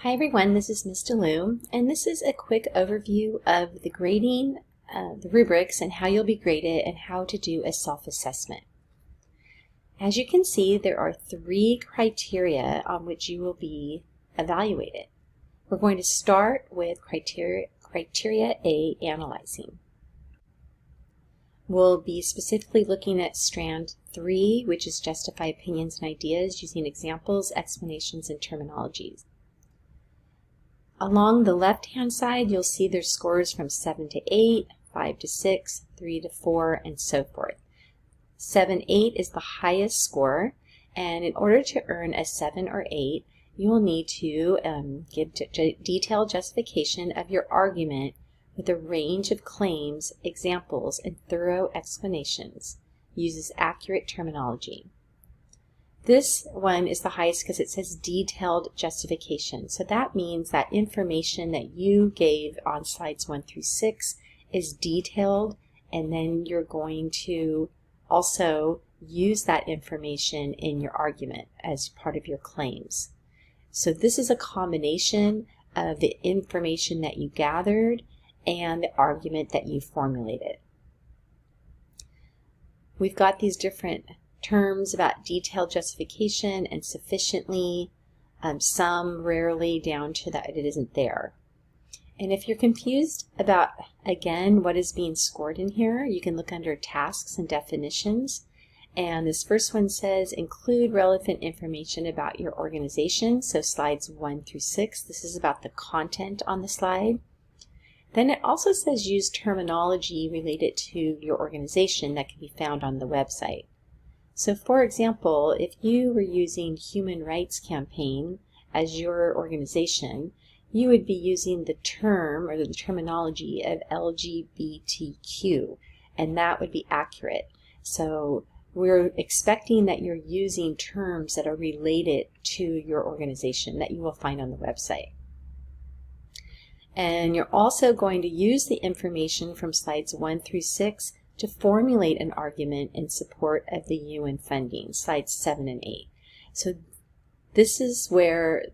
Hi everyone, this is Ms. DeLu, and this is a quick overview of the grading, the rubrics, and how you'll be graded and how to do a self-assessment. As you can see, there are 3 criteria on which you will be evaluated. We're going to start with criteria A, analyzing. We'll be specifically looking at strand 3, which is justify opinions and ideas using examples, explanations, and terminologies. Along the left-hand side, you'll see there's scores from 7 to 8, 5 to 6, 3 to 4, and so forth. 7, 8 is the highest score, and in order to earn a 7 or 8, you will need to give detailed justification of your argument with a range of claims, examples, and thorough explanations. Uses accurate terminology. This one is the highest because it says detailed justification. So that means that information that you gave on slides 1 through 6 is detailed, and then you're going to also use that information in your argument as part of your claims. So this is a combination of the information that you gathered and the argument that you formulated. We've got these different terms about detailed justification and sufficiently, some rarely down to that it isn't there. And if you're confused about, again, what is being scored in here, you can look under tasks and definitions. And this first one says include relevant information about your organization. So slides 1 through 6, this is about the content on the slide. Then it also says use terminology related to your organization that can be found on the website. So for example, if you were using Human Rights Campaign as your organization, you would be using the term or the terminology of LGBTQ, and that would be accurate. So we're expecting that you're using terms that are related to your organization that you will find on the website. And you're also going to use the information from slides 1 through 6 to formulate an argument in support of the UN funding, slides 7 and 8. So this is where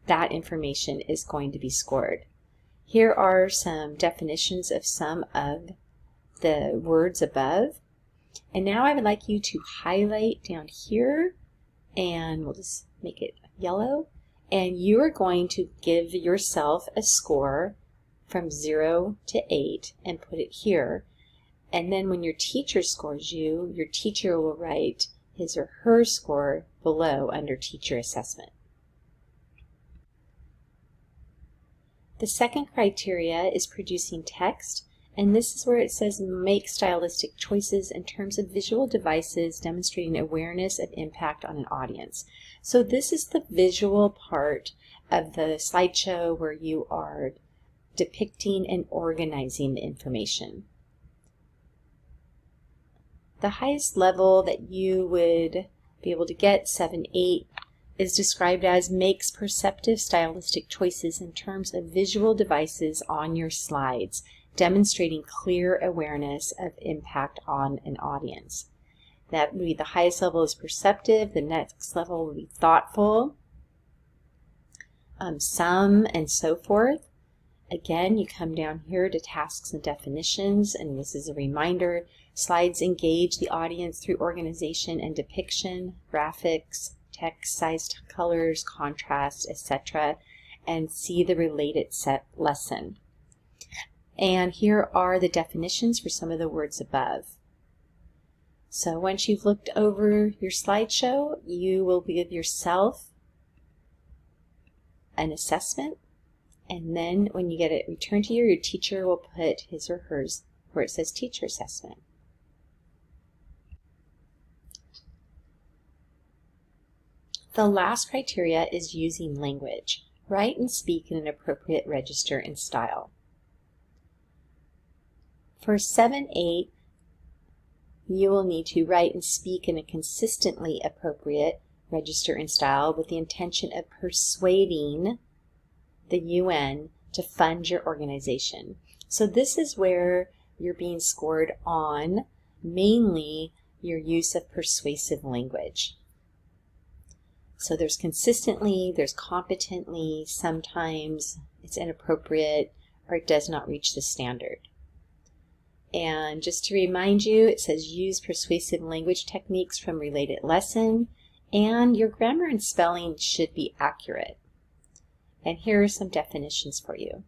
that information is going to be scored. Here are some definitions of some of the words above. And now I would like you to highlight down here, and we'll just make it yellow. And you are going to give yourself a score from 0 to 8 and put it here. And then when your teacher scores you, your teacher will write his or her score below under teacher assessment. The second criteria is producing text, and this is where it says make stylistic choices in terms of visual devices demonstrating awareness of impact on an audience. So this is the visual part of the slideshow where you are depicting and organizing the information. The highest level that you would be able to get, 7, 8, is described as makes perceptive stylistic choices in terms of visual devices on your slides, demonstrating clear awareness of impact on an audience. That would be the highest level is perceptive, the next level would be thoughtful, some, and so forth. Again, you come down here to tasks and definitions, and this is a reminder. Slides engage the audience through organization and depiction, graphics, text-sized colors, contrast, etc., and see the related set lesson. And here are the definitions for some of the words above. So once you've looked over your slideshow, you will give yourself an assessment. And then when you get it returned to you, your teacher will put his or hers where it says teacher assessment. The last criteria is using language. Write and speak in an appropriate register and style. For 7, 8, you will need to write and speak in a consistently appropriate register and style with the intention of persuading the UN to fund your organization. So this is where you're being scored on mainly your use of persuasive language. So there's consistently, there's competently, sometimes it's inappropriate or it does not reach the standard. And just to remind you, it says use persuasive language techniques from related lesson, and your grammar and spelling should be accurate. And here are some definitions for you.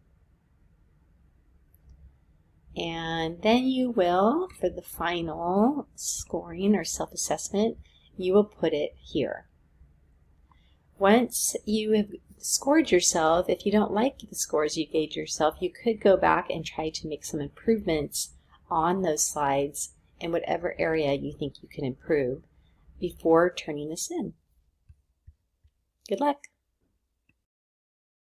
And then you will, for the final scoring or self-assessment, you will put it here. Once you have scored yourself, if you don't like the scores you gave yourself, you could go back and try to make some improvements on those slides in whatever area you think you can improve before turning this in. Good luck.